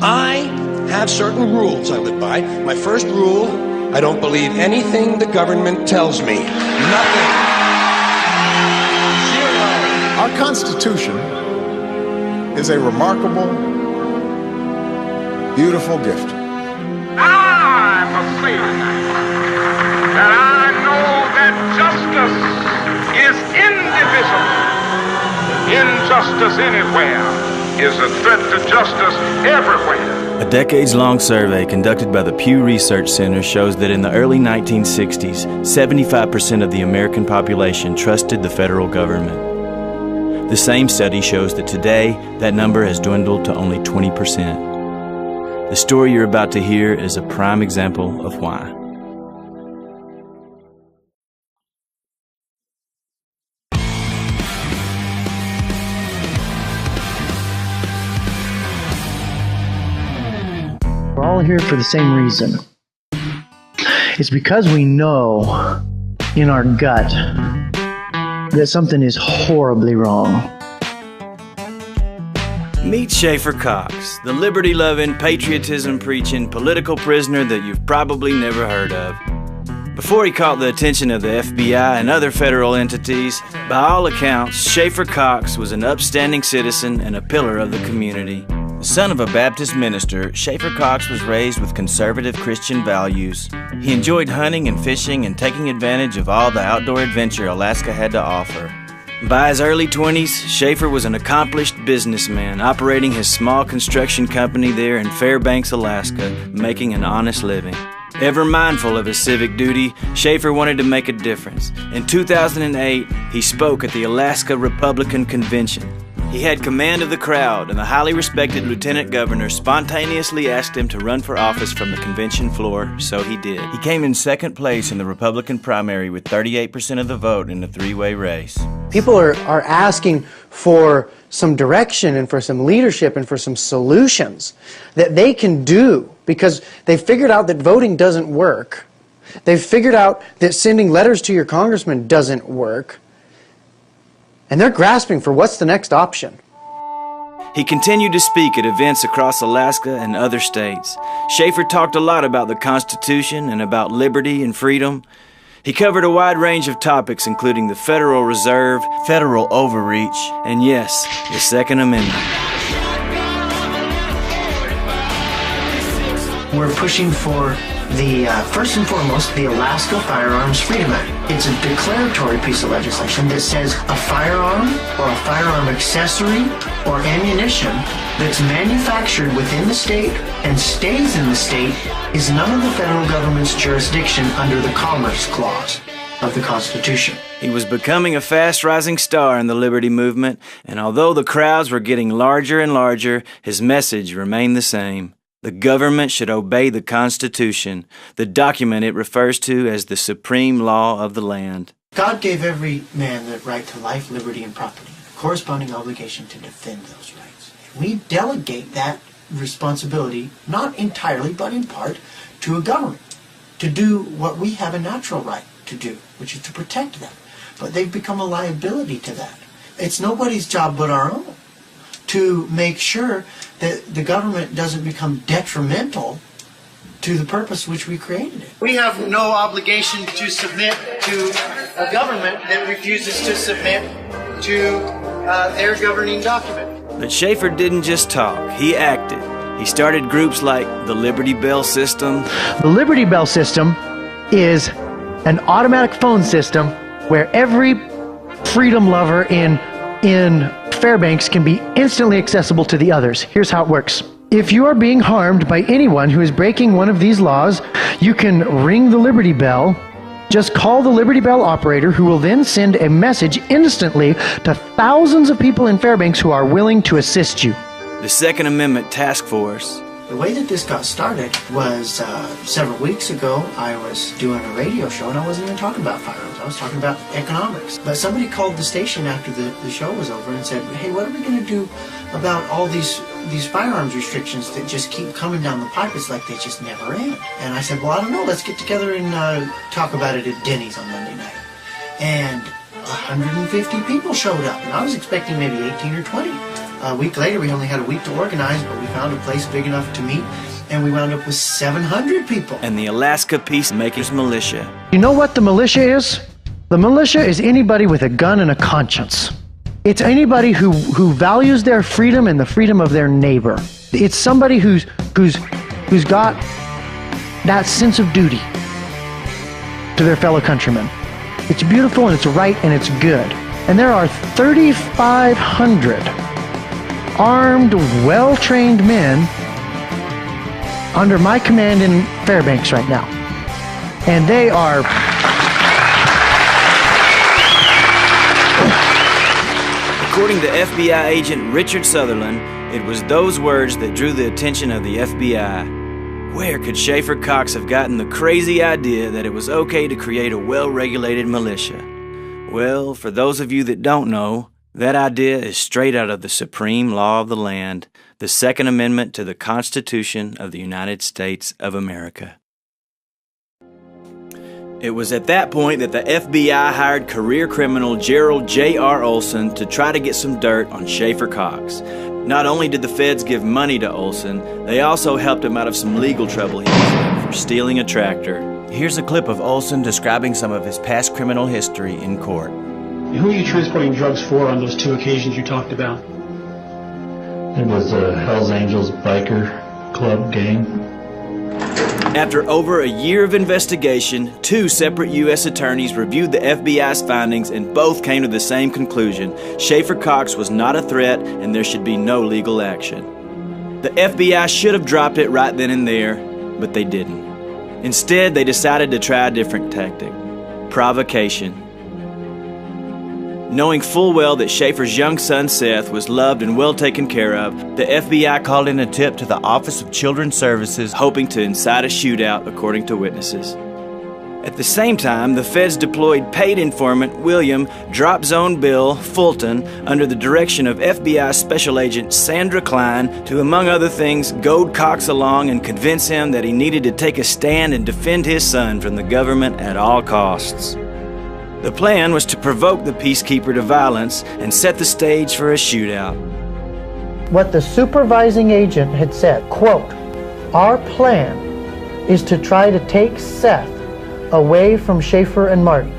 I have certain rules I live by. My first rule, I don't believe anything the government tells me. Nothing. Zero. Our Constitution is a remarkable, beautiful gift. I must say that I know that justice is indivisible. Injustice anywhere is a threat to justice everywhere. A decades-long survey conducted by the Pew Research Center shows that in the early 1960s, 75% of the American population trusted the federal government. The same study shows that today, that number has dwindled to only 20%. The story you're about to hear is a prime example of why. We're all here for the same reason. It's because we know in our gut that something is horribly wrong. Meet Schaefer Cox, the liberty-loving, patriotism-preaching political prisoner that you've probably never heard of. Before he caught the attention of the FBI and other federal entities, by all accounts, Schaefer Cox was an upstanding citizen and a pillar of the community. The son of a Baptist minister, Schaefer Cox was raised with conservative Christian values. He enjoyed hunting and fishing and taking advantage of all the outdoor adventure Alaska had to offer. By his early 20s, Schaefer was an accomplished businessman operating his small construction company there in Fairbanks, Alaska, making an honest living. Ever mindful of his civic duty, Schaefer wanted to make a difference. In 2008, he spoke at the Alaska Republican Convention. He had command of the crowd, and the highly respected lieutenant governor spontaneously asked him to run for office from the convention floor, so he did. He came in second place in the Republican primary with 38% of the vote in a three-way race. People are asking for some direction and for some leadership and for some solutions that they can do because they've figured out that voting doesn't work. They've figured out that sending letters to your congressman doesn't work. And they're grasping for what's the next option. He continued to speak at events across Alaska and other states. Schaefer talked a lot about the Constitution and about liberty and freedom. He covered a wide range of topics, including the Federal Reserve, federal overreach, and yes, the Second Amendment. We're pushing for the, first and foremost, the Alaska Firearms Freedom Act. It's a declaratory piece of legislation that says a firearm or a firearm accessory or ammunition that's manufactured within the state and stays in the state is none of the federal government's jurisdiction under the Commerce Clause of the Constitution. He was becoming a fast-rising star in the liberty movement, and although the crowds were getting larger and larger, his message remained the same. The government should obey the Constitution, the document it refers to as the supreme law of the land. God gave every man the right to life, liberty, and property, a corresponding obligation to defend those rights. We delegate that responsibility, not entirely, but in part, to a government to do what we have a natural right to do, which is to protect them. But they've become a liability to that. It's nobody's job but our own to make sure that the government doesn't become detrimental to the purpose which we created it. We have no obligation to submit to a government that refuses to submit to their governing document. But Schaefer didn't just talk, he acted. He started groups like the Liberty Bell System. The Liberty Bell System is an automatic phone system where every freedom lover in Fairbanks can be instantly accessible to the others. Here's how it works. If you are being harmed by anyone who is breaking one of these laws, you can ring the Liberty Bell. Just call the Liberty Bell operator, who will then send a message instantly to thousands of people in Fairbanks who are willing to assist you. The Second Amendment Task Force. The way that this got started was several weeks ago. I was doing a radio show and I wasn't even talking about firearms. I was talking about economics. But somebody called the station after the show was over and said, hey, what are we going to do about all these firearms restrictions that just keep coming down the pipe? It's like they just never end. And I said, well, I don't know. Let's get together and talk about it at Denny's on Monday night. And 150 people showed up. And I was expecting maybe 18 or 20. A week later, we only had a week to organize, but we found a place big enough to meet, and we wound up with 700 people. And the Alaska Peacemakers Militia. You know what the militia is? The militia is anybody with a gun and a conscience. It's anybody who values their freedom and the freedom of their neighbor. It's somebody who's got that sense of duty to their fellow countrymen. It's beautiful and it's right and it's good. And there are 3,500 armed, well-trained men under my command in Fairbanks right now. And they are... According to FBI agent Richard Sutherland, it was those words that drew the attention of the FBI. Where could Schaefer Cox have gotten the crazy idea that it was okay to create a well-regulated militia? Well, for those of you that don't know, that idea is straight out of the supreme law of the land, the Second Amendment to the Constitution of the United States of America. It was at that point that the FBI hired career criminal Gerald J.R. Olson to try to get some dirt on Schaefer Cox. Not only did the feds give money to Olson, they also helped him out of some legal trouble he was in for stealing a tractor. Here's a clip of Olson describing some of his past criminal history in court. Who are you transporting drugs for on those 2 occasions you talked about? It was a Hells Angels biker club gang. After over a year of investigation, 2 separate U.S. attorneys reviewed the FBI's findings and both came to the same conclusion. Schaefer Cox was not a threat and there should be no legal action. The FBI should have dropped it right then and there, but they didn't. Instead, they decided to try a different tactic: provocation. Knowing full well that Schaefer's young son Seth was loved and well taken care of, the FBI called in a tip to the Office of Children's Services, hoping to incite a shootout, according to witnesses. At the same time, the feds deployed paid informant William Drop Zone Bill Fulton under the direction of FBI Special Agent Sandra Klein to, among other things, goad Cox along and convince him that he needed to take a stand and defend his son from the government at all costs. The plan was to provoke the peacekeeper to violence and set the stage for a shootout. What the supervising agent had said, quote, "Our plan is to try to take Seth away from Schaefer and Marty,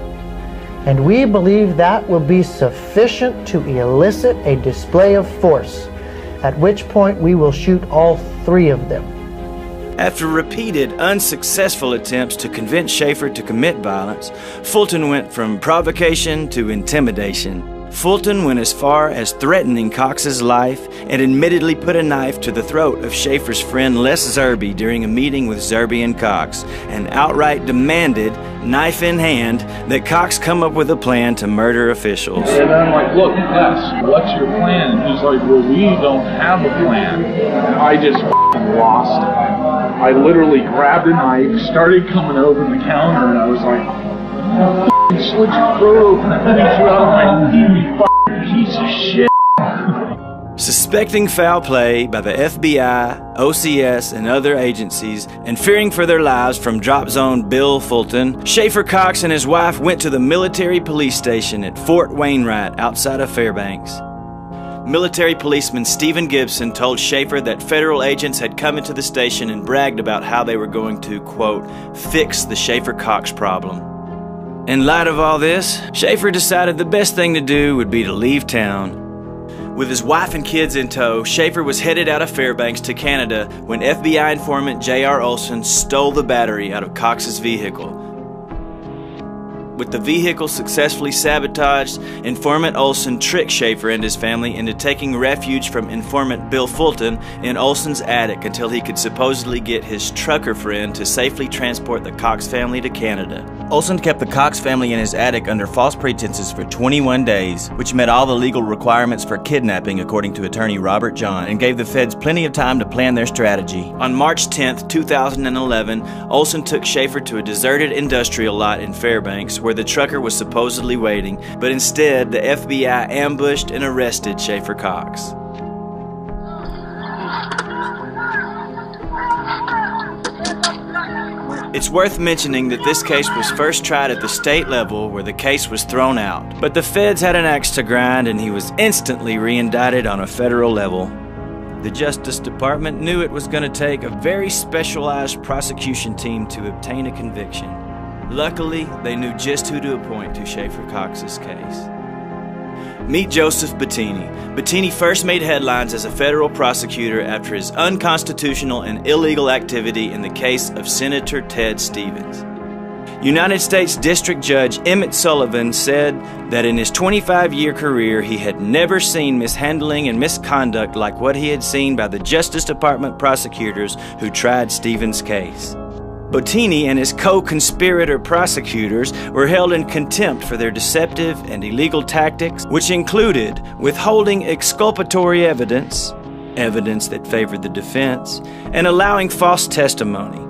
and we believe that will be sufficient to elicit a display of force, at which point we will shoot all 3 of them." After repeated unsuccessful attempts to convince Schaefer to commit violence, Fulton went from provocation to intimidation. Fulton went as far as threatening Cox's life and admittedly put a knife to the throat of Schaefer's friend Les Zerby during a meeting with Zerby and Cox, and outright demanded, knife in hand, that Cox come up with a plan to murder officials. And I'm like, look, Les, what's your plan? And he's like, well, we don't have a plan. And I just lost it. I literally grabbed a knife, started coming over the counter, and I was like, I'll slit your throat open and beat you out of my team, you piece of shit. Suspecting foul play by the FBI, OCS, and other agencies, and fearing for their lives from Drop Zone Bill Fulton, Schaefer Cox and his wife went to the military police station at Fort Wainwright outside of Fairbanks. Military policeman Stephen Gibson told Schaefer that federal agents had come into the station and bragged about how they were going to, quote, fix the Schaefer Cox problem. In light of all this, Schaefer decided the best thing to do would be to leave town. With his wife and kids in tow, Schaefer was headed out of Fairbanks to Canada when FBI informant J.R. Olson stole the battery out of Cox's vehicle. With the vehicle successfully sabotaged, informant Olson tricked Schaefer and his family into taking refuge from informant Bill Fulton in Olson's attic until he could supposedly get his trucker friend to safely transport the Cox family to Canada. Olson kept the Cox family in his attic under false pretenses for 21 days, which met all the legal requirements for kidnapping according to attorney Robert John, and gave the feds plenty of time to plan their strategy. On March 10, 2011, Olson took Schaefer to a deserted industrial lot in Fairbanks where the trucker was supposedly waiting, but instead the FBI ambushed and arrested Schaefer Cox. It's worth mentioning that this case was first tried at the state level, where the case was thrown out. But the feds had an axe to grind, and he was instantly re-indicted on a federal level. The Justice Department knew it was going to take a very specialized prosecution team to obtain a conviction. Luckily, they knew just who to appoint to Schaefer Cox's case. Meet Joseph Bettini. Bettini first made headlines as a federal prosecutor after his unconstitutional and illegal activity in the case of Senator Ted Stevens. United States District Judge Emmett Sullivan said that in his 25-year career he had never seen mishandling and misconduct like what he had seen by the Justice Department prosecutors who tried Stevens' case. Bettini and his co-conspirator prosecutors were held in contempt for their deceptive and illegal tactics, which included withholding exculpatory evidence, evidence that favored the defense, and allowing false testimony.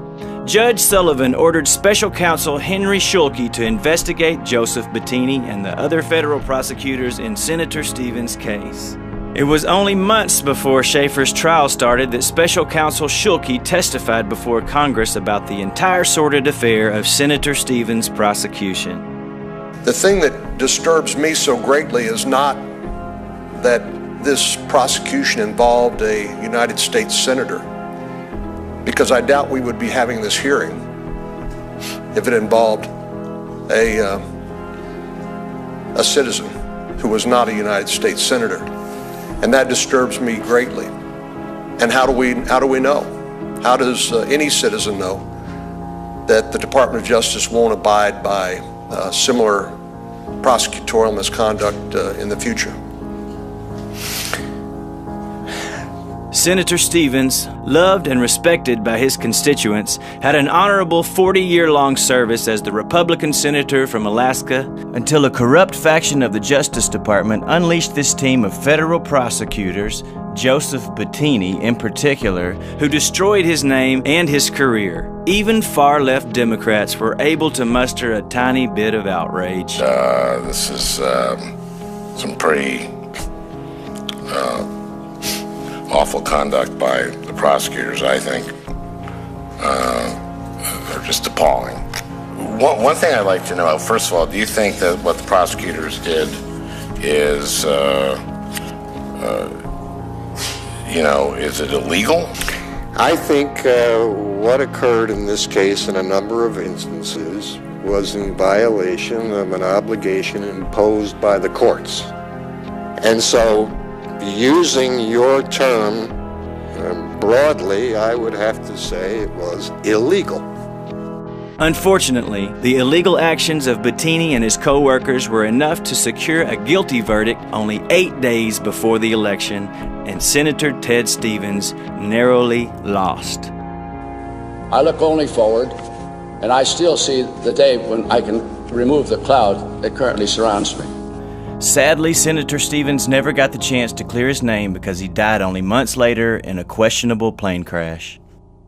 Judge Sullivan ordered Special Counsel Henry Schulke to investigate Joseph Bettini and the other federal prosecutors in Senator Stevens' case. It was only months before Schaefer's trial started that Special Counsel Schulke testified before Congress about the entire sordid affair of Senator Stevens' prosecution. The thing that disturbs me so greatly is not that this prosecution involved a United States senator, because I doubt we would be having this hearing if it involved a citizen who was not a United States senator. And that disturbs me greatly. And how do we know? How does any citizen know that the Department of Justice won't abide by similar prosecutorial misconduct in the future? Senator Stevens, loved and respected by his constituents, had an honorable 40-year-long service as the Republican senator from Alaska until a corrupt faction of the Justice Department unleashed this team of federal prosecutors, Joseph Bettini in particular, who destroyed his name and his career. Even far-left Democrats were able to muster a tiny bit of outrage. This is some pretty awful conduct by the prosecutors, I think. They're just appalling. One thing I'd like to know, first of all, do you think that what the prosecutors did is, is it illegal? I think what occurred in this case in a number of instances was in violation of an obligation imposed by the courts. And so, using your term broadly, I would have to say it was illegal. Unfortunately, the illegal actions of Bettini and his co-workers were enough to secure a guilty verdict only 8 days before the election, and Senator Ted Stevens narrowly lost. I look only forward, and I still see the day when I can remove the cloud that currently surrounds me. Sadly, Senator Stevens never got the chance to clear his name because he died only months later in a questionable plane crash.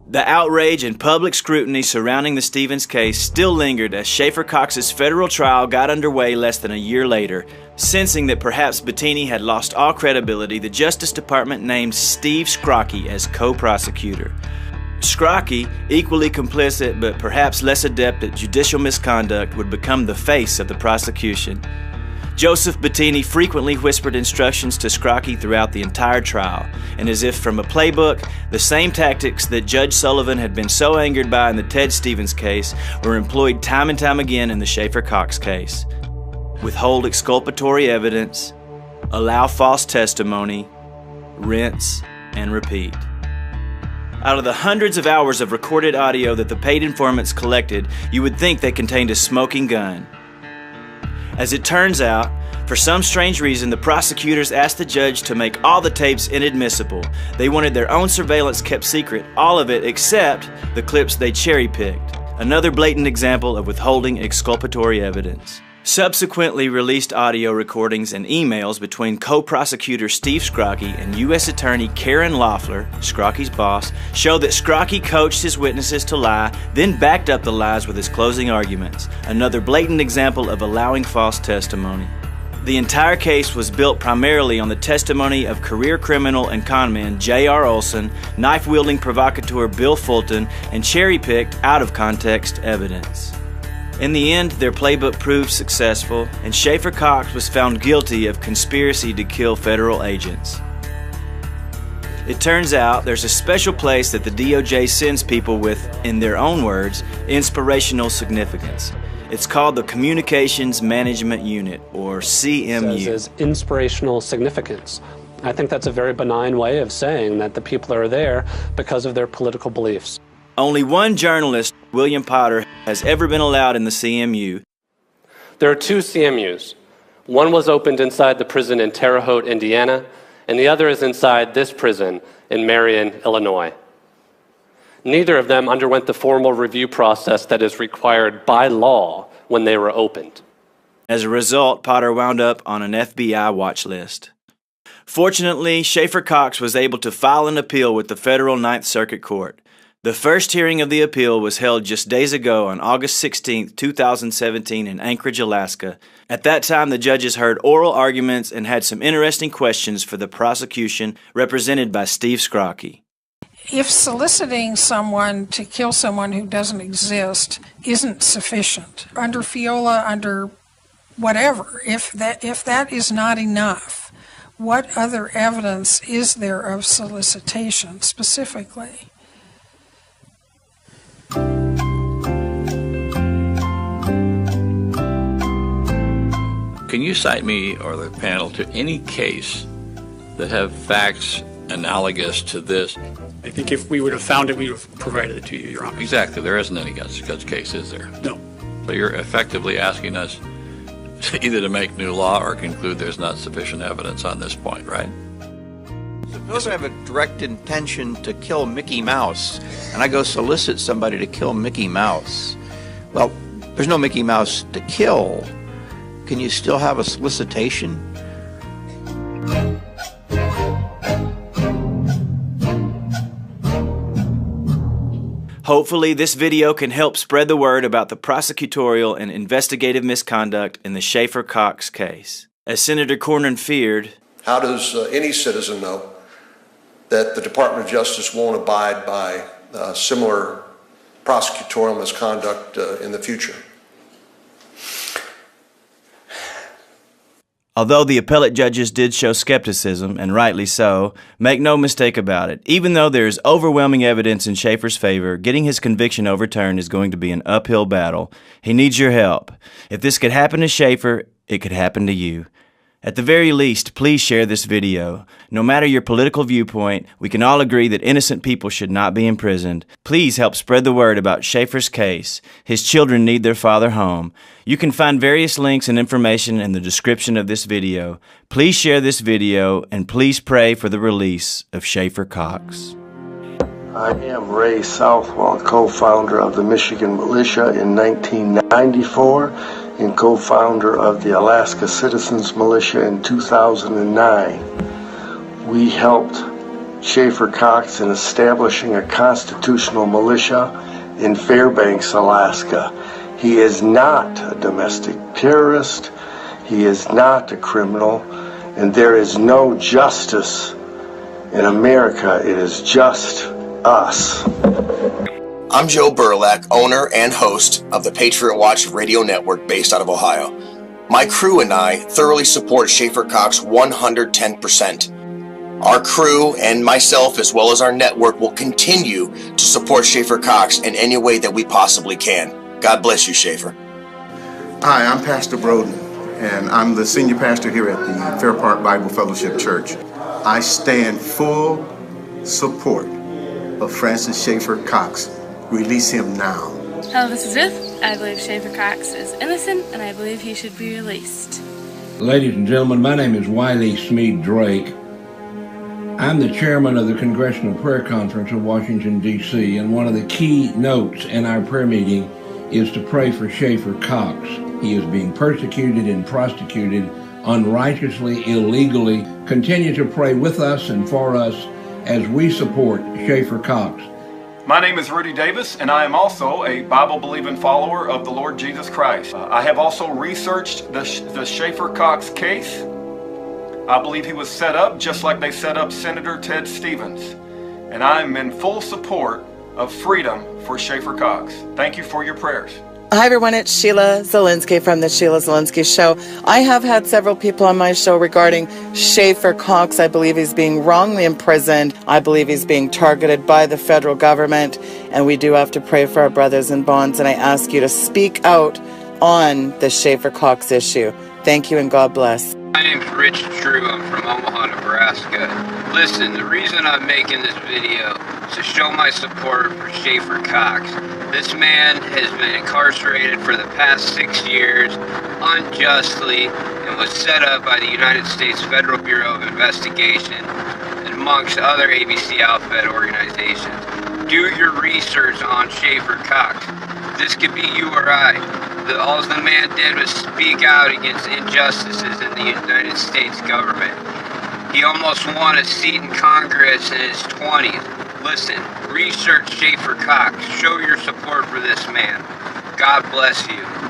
The outrage and public scrutiny surrounding the Stevens case still lingered as Schaefer Cox's federal trial got underway less than a year later. Sensing that perhaps Bettini had lost all credibility, the Justice Department named Steve Scrocchi as co-prosecutor. Scrocchi, equally complicit but perhaps less adept at judicial misconduct, would become the face of the prosecution. Joseph Bettini frequently whispered instructions to Scrocchi throughout the entire trial, and as if from a playbook, the same tactics that Judge Sullivan had been so angered by in the Ted Stevens case were employed time and time again in the Schaefer Cox case. Withhold exculpatory evidence, allow false testimony, rinse, and repeat. Out of the hundreds of hours of recorded audio that the paid informants collected, you would think they contained a smoking gun. As it turns out, for some strange reason, the prosecutors asked the judge to make all the tapes inadmissible. They wanted their own surveillance kept secret, all of it except the clips they cherry-picked. Another blatant example of withholding exculpatory evidence. Subsequently released audio recordings and emails between co-prosecutor Steve Scrocchi and U.S. Attorney Karen Loeffler, Scrocchi's boss, show that Scrocchi coached his witnesses to lie, then backed up the lies with his closing arguments. Another blatant example of allowing false testimony. The entire case was built primarily on the testimony of career criminal and conman J.R. Olson, knife-wielding provocateur Bill Fulton, and cherry-picked out-of-context evidence. In the end, their playbook proved successful, and Schaefer Cox was found guilty of conspiracy to kill federal agents. It turns out there's a special place that the DOJ sends people with, in their own words, inspirational significance. It's called the Communications Management Unit, or CMU. Says inspirational significance. I think that's a very benign way of saying that the people are there because of their political beliefs. Only one journalist, William Potter, has ever been allowed in the CMU. There are two CMUs. One was opened inside the prison in Terre Haute, Indiana, and the other is inside this prison in Marion, Illinois. Neither of them underwent the formal review process that is required by law when they were opened. As a result, Potter wound up on an FBI watch list. Fortunately, Schaefer Cox was able to file an appeal with the Federal Ninth Circuit Court. The first hearing of the appeal was held just days ago on August 16, 2017 in Anchorage, Alaska. At that time, the judges heard oral arguments and had some interesting questions for the prosecution, represented by Steve Scrocky. If soliciting someone to kill someone who doesn't exist isn't sufficient, under FIOLA, under whatever, if that is not enough, what other evidence is there of solicitation specifically? Can you cite me or the panel to any case that have facts analogous to this? I think if we would have found it, we would have provided it to you, Your Honor. Exactly. There isn't any such case, is there? No. So you're effectively asking us either to make new law or conclude there's not sufficient evidence on this point, right? Suppose I have a direct intention to kill Mickey Mouse, and I go solicit somebody to kill Mickey Mouse. Well, there's no Mickey Mouse to kill. Can you still have a solicitation? Hopefully, this video can help spread the word about the prosecutorial and investigative misconduct in the Schaefer Cox case. As Senator Cornyn feared, how does any citizen know that the Department of Justice won't abide by similar prosecutorial misconduct in the future? Although the appellate judges did show skepticism, and rightly so, make no mistake about it, even though there is overwhelming evidence in Schaefer's favor, getting his conviction overturned is going to be an uphill battle. He needs your help. If this could happen to Schaefer, it could happen to you. At the very least, please share this video. No matter your political viewpoint, we can all agree that innocent people should not be imprisoned. Please help spread the word about Schaefer's case. His children need their father home. You can find various links and information in the description of this video. Please share this video, and please pray for the release of Schaefer Cox. I am Ray Southwell, co-founder of the Michigan Militia in 1994 and co-founder of the Alaska Citizens Militia in 2009. We helped Schaefer Cox in establishing a constitutional militia in Fairbanks, Alaska. He is not a domestic terrorist. He is not a criminal. And there is no justice in America. It is just us. I'm Joe Burlak, owner and host of the Patriot Watch radio network based out of Ohio. My crew and I thoroughly support Schaefer Cox 110%. Our crew and myself, as well as our network, will continue to support Schaefer Cox in any way that we possibly can. God bless you, Schaefer. Hi, I'm Pastor Broden, and I'm the senior pastor here at the Fair Park Bible Fellowship Church. I stand full support of Francis Schaefer Cox. Release him now. Hello, this is Ruth. I believe Schaefer Cox is innocent, and I believe he should be released. Ladies and gentlemen, my name is Wiley Smead Drake. I'm the chairman of the Congressional Prayer Conference of Washington, D.C., and one of the key notes in our prayer meeting is to pray for Schaefer Cox. He is being persecuted and prosecuted unrighteously, illegally. Continue to pray with us and for us as we support Schaefer Cox. My name is Rudy Davis, and I am also a Bible-believing follower of the Lord Jesus Christ. I have also researched the Schaefer Cox case. I believe he was set up just like they set up Senator Ted Stevens. And I am in full support of freedom for Schaefer Cox. Thank you for your prayers. Hi everyone, it's Sheila Zielinski from the Sheila Zielinski Show. I have had several people on my show regarding Schaefer Cox. I believe he's being wrongly imprisoned. I believe he's being targeted by the federal government, and we do have to pray for our brothers in bonds, and I ask you to speak out on the Schaefer Cox issue. Thank you and God bless. My name's Rich True. I'm from Omaha, Nebraska. Listen, the reason I'm making this video is to show my support for Schaefer Cox. This man has been incarcerated for the past 6 years unjustly and was set up by the United States Federal Bureau of Investigation and amongst other ABC Alphabet organizations. Do your research on Schaefer Cox. This could be you or I. All the man did was speak out against injustices in the United States government. He almost won a seat in Congress in his 20s. Listen, research Schaefer Cox. Show your support for this man. God bless you.